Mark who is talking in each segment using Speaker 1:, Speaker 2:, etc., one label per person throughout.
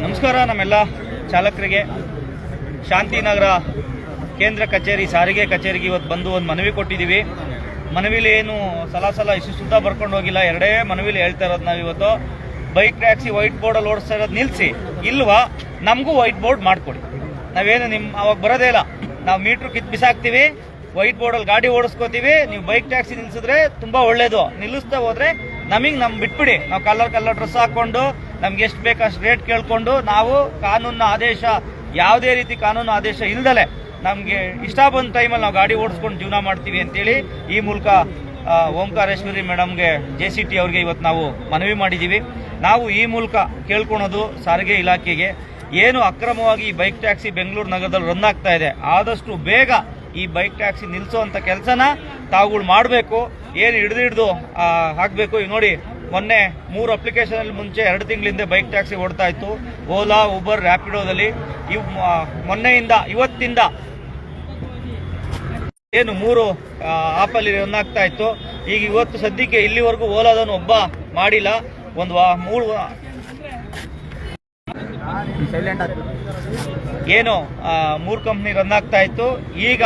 Speaker 1: ನಮಸ್ಕಾರ ನಮ್ಮೆಲ್ಲ ಚಾಲಕರಿಗೆ. ಶಾಂತಿನಗರ ಕೇಂದ್ರ ಕಚೇರಿ ಸಾರಿಗೆ ಕಚೇರಿಗೆ ಇವತ್ತು ಬಂದು ಒಂದು ಮನವಿ ಕೊಟ್ಟಿದ್ದೀವಿ. ಮನವಿಲಿ ಏನು ಸಲ ಇಷ್ಟು ಸುತ್ತ ಬರ್ಕೊಂಡು ಹೋಗಿಲ್ಲ. ಎರಡೇ ಮನವಿಲಿ ಹೇಳ್ತಾ ಇರೋದು ನಾವು ಇವತ್ತು, ಬೈಕ್ ಟ್ಯಾಕ್ಸಿ ವೈಟ್ ಬೋರ್ಡಲ್ಲಿ ಓಡಿಸ್ತಾ ಇರೋದು ನಿಲ್ಲಿಸಿ, ಇಲ್ವಾ ನಮಗೂ ವೈಟ್ ಬೋರ್ಡ್ ಮಾಡಿಕೊಡಿ. ನಾವೇನು ಅವಾಗ ಬರೋದೇ ಇಲ್ಲ, ನಾವು ಮೀಟ್ರ್ ಕಿತ್ತು ಬಿಸಾಕ್ತೀವಿ, ವೈಟ್ ಬೋರ್ಡಲ್ಲಿ ಗಾಡಿ ಓಡಿಸ್ಕೋತೀವಿ. ನೀವು ಬೈಕ್ ಟ್ಯಾಕ್ಸಿ ನಿಲ್ಲಿಸಿದ್ರೆ ತುಂಬ ಒಳ್ಳೇದು. ನಿಲ್ಲಿಸ್ತಾ ಹೋದ್ರೆ ನಮಗೆ ಬಿಟ್ಬಿಡಿ, ನಾವು ಕಲರ್ ಡ್ರೆಸ್ ಹಾಕೊಂಡು ನಮ್ಗೆ ಎಷ್ಟು ಬೇಕು ಅಷ್ಟು ರೇಟ್ ಕೇಳ್ಕೊಂಡು ನಾವು ಕಾನೂನಿನ ಆದೇಶ, ಯಾವುದೇ ರೀತಿ ಕಾನೂನು ಆದೇಶ ಇಲ್ದಲೆ ನಮಗೆ ಇಷ್ಟ ಬಂದ ಟೈಮಲ್ಲಿ ನಾವು ಗಾಡಿ ಓಡಿಸ್ಕೊಂಡು ಜೀವನ ಮಾಡ್ತೀವಿ ಅಂತೇಳಿ ಈ ಮೂಲಕ ಓಂಕಾರೇಶ್ವರಿ ಮೇಡಮ್ಗೆ JCT ಅವ್ರಿಗೆ ಇವತ್ತು ನಾವು ಮನವಿ ಮಾಡಿದ್ದೀವಿ. ನಾವು ಈ ಮೂಲಕ ಕೇಳ್ಕೊಳೋದು ಸಾರಿಗೆ ಇಲಾಖೆಗೆ, ಏನು ಅಕ್ರಮವಾಗಿ ಈ ಬೈಕ್ ಟ್ಯಾಕ್ಸಿ ಬೆಂಗಳೂರು ನಗರದಲ್ಲಿ ರನ್ ಆಗ್ತಾ ಇದೆ, ಆದಷ್ಟು ಬೇಗ ಈ ಬೈಕ್ ಟ್ಯಾಕ್ಸಿ ನಿಲ್ಲಿಸುವಂಥ ಕೆಲಸನ ತಾವುಗಳು ಮಾಡಬೇಕು. ಏನು ಹಿಡಿದು ಹಾಕಬೇಕು. ಈಗ ನೋಡಿ, ಮೊನ್ನೆ 3 ಅಪ್ಲಿಕೇಶನ್ ಮುಂಚೆ 2 ತಿಂಗಳಿಂದ ಬೈಕ್ ಟ್ಯಾಕ್ಸಿ ಓಡ್ತಾ ಇತ್ತು, ಓಲಾ, ಉಬರ್, ರ್ಯಾಪಿಡೋದಲ್ಲಿ. ಮೊನ್ನೆಯಿಂದ ಇವತ್ತಿಂದ ಏನು 3 ಆಪಲ್ಲಿ ರನ್ ಆಗ್ತಾ ಇತ್ತು. ಈಗ ಇವತ್ತು ಸದ್ಯಕ್ಕೆ ಇಲ್ಲಿವರೆಗೂ ಓಲಾದನ್ನು ಒಬ್ಬ ಮಾಡಿಲ್ಲ. ಒಂದು 3 ಕಂಪ್ನಿ ರನ್ ಆಗ್ತಾ ಇತ್ತು. ಈಗ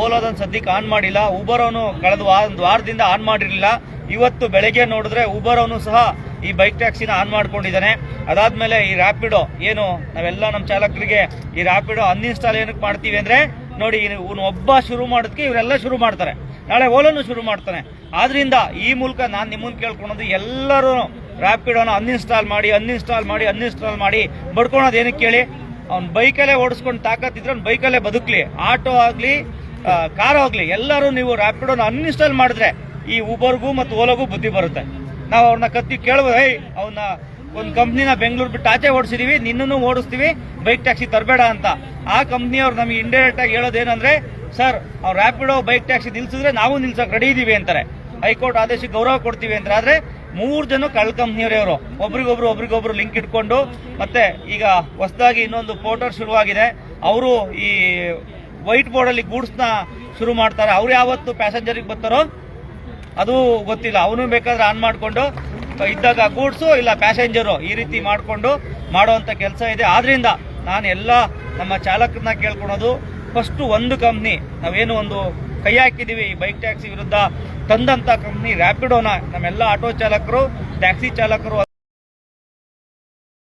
Speaker 1: ಓಲಾದನ್ನು ಸದ್ಯಕ್ಕೆ ಆನ್ ಮಾಡಿಲ್ಲ. ಉಬರ್ ಅವನು ಕಳೆದ ಒಂದು ವಾರದಿಂದ ಆನ್ ಮಾಡಿರಲಿಲ್ಲ. ಇವತ್ತು ಬೆಳಗ್ಗೆ ನೋಡಿದ್ರೆ ಉಬರ್ ಅವನು ಸಹ ಈ ಬೈಕ್ ಟ್ಯಾಕ್ಸಿನ ಆನ್ ಮಾಡ್ಕೊಂಡಿದ್ದಾನೆ. ಅದಾದ್ಮೇಲೆ ಈ ರ್ಯಾಪಿಡೋ, ಏನು ನಾವೆಲ್ಲ ನಮ್ಮ ಚಾಲಕರಿಗೆ ಈ ರ್ಯಾಪಿಡೋ ಅನ್ಇನ್ಸ್ಟಾಲ್ ಏನಕ್ಕೆ ಮಾಡ್ತೀವಿ ಅಂದ್ರೆ, ನೋಡಿ ಇವನು ಒಬ್ಬ ಶುರು ಮಾಡೋದಕ್ಕೆ ಇವರೆಲ್ಲ ಶುರು ಮಾಡ್ತಾರೆ, ನಾಳೆ ಓಲಾನು ಶುರು ಮಾಡ್ತಾನೆ. ಆದ್ರಿಂದ ಈ ಮೂಲಕ ನಾನು ನಿಮ್ಮನ್ನು ಕೇಳ್ಕೊಳೋದು, ಎಲ್ಲರೂ ರ್ಯಾಪಿಡೋನ ಅನ್ಇನ್ಸ್ಟಾಲ್ ಮಾಡಿ ಬಡ್ಕೊಳೋದು ಏನಕ್ಕೆ ಕೇಳಿ. ಅವ್ನು ಬೈಕಲ್ಲೇ ಓಡಿಸ್ಕೊಂಡು ತಾಕತ್ತಿದ್ರೆ ಅವ್ನು ಬೈಕಲ್ಲೇ ಬದುಕಲಿ. ಆಟೋ ಆಗಲಿ, ಕಾರ್ ಆಗಲಿ, ಎಲ್ಲರೂ ನೀವು ರ್ಯಾಪಿಡೋನ ಅನ್ಇನ್ಸ್ಟಾಲ್ ಮಾಡಿದ್ರೆ ಈ ಉಬರ್ಗೂ ಮತ್ತು ಓಲಾಗೂ ಬುದ್ಧಿ ಬರುತ್ತೆ. ನಾವು ಅವ್ರನ್ನ ಕತ್ತಿ ಕೇಳ್ಬೋದು, ಅವನ್ನ ಒಂದು ಕಂಪ್ನಿನ ಬೆಂಗಳೂರು ಬಿಟ್ಟು ಆಚೆ ಓಡಿಸಿದೀವಿ, ನಿನ್ನೂ ಓಡಿಸ್ತೀವಿ, ಬೈಕ್ ಟ್ಯಾಕ್ಸಿ ತರಬೇಡ ಅಂತ. ಆ ಕಂಪ್ನಿಯವ್ರು ನಮಗೆ ಇಂಡೈರೆಕ್ಟ್ ಆಗಿ ಹೇಳೋದೇನಂದ್ರೆ, ಸರ್ ಅವ್ರು ರ್ಯಾಪಿಡೋ ಬೈಕ್ ಟ್ಯಾಕ್ಸಿ ನಿಲ್ಸಿದ್ರೆ ನಾವು ನಿಲ್ಸಕ್ ರೆಡಿ ಇದೀವಿ ಅಂತಾರೆ, ಹೈಕೋರ್ಟ್ ಆದೇಶಕ್ಕೆ ಗೌರವ ಕೊಡ್ತೀವಿ ಅಂತಾರೆ. ಆದ್ರೆ 3 ಜನ ಕಳ್ಳ ಕಂಪ್ನಿಯವರವರು ಒಬ್ರಿಗೊಬ್ರು ಲಿಂಕ್ ಇಟ್ಕೊಂಡು, ಮತ್ತೆ ಈಗ ಹೊಸದಾಗಿ ಇನ್ನೊಂದು ಪೋರ್ಟರ್ ಶುರುವಾಗಿದೆ, ಅವರು ಈ ವೈಟ್ ಬೋರ್ಡಲ್ಲಿ ಗೂಡ್ಸ್ನ ಶುರು ಮಾಡ್ತಾರೆ. ಅವ್ರು ಯಾವತ್ತು ಪ್ಯಾಸೆಂಜರಿಗೆ ಬರ್ತಾರೋ ಅದು ಗೊತ್ತಿಲ್ಲ. ಅವನು ಬೇಕಾದ್ರೆ ಆನ್ ಮಾಡಿಕೊಂಡು ಇದ್ದಾಗ ಗೂಡ್ಸು ಇಲ್ಲ ಪ್ಯಾಸೆಂಜರು ಈ ರೀತಿ ಮಾಡಿಕೊಂಡು ಮಾಡೋವಂಥ ಕೆಲಸ ಇದೆ. ಆದ್ರಿಂದ ನಾನು ಎಲ್ಲ ನಮ್ಮ ಚಾಲಕರನ್ನ ಕೇಳ್ಕೊಳೋದು, ಫಸ್ಟು ಒಂದು ಕಂಪ್ನಿ ನಾವೇನು ಒಂದು ಕೈ ಹಾಕಿದ್ದೀವಿ ಈ ಬೈಕ್ ಟ್ಯಾಕ್ಸಿ ವಿರುದ್ಧ ತಂದಂಥ ಕಂಪ್ನಿ ರ್ಯಾಪಿಡೋನ ನಮ್ಮೆಲ್ಲ ಆಟೋ ಚಾಲಕರು, ಟ್ಯಾಕ್ಸಿ ಚಾಲಕರು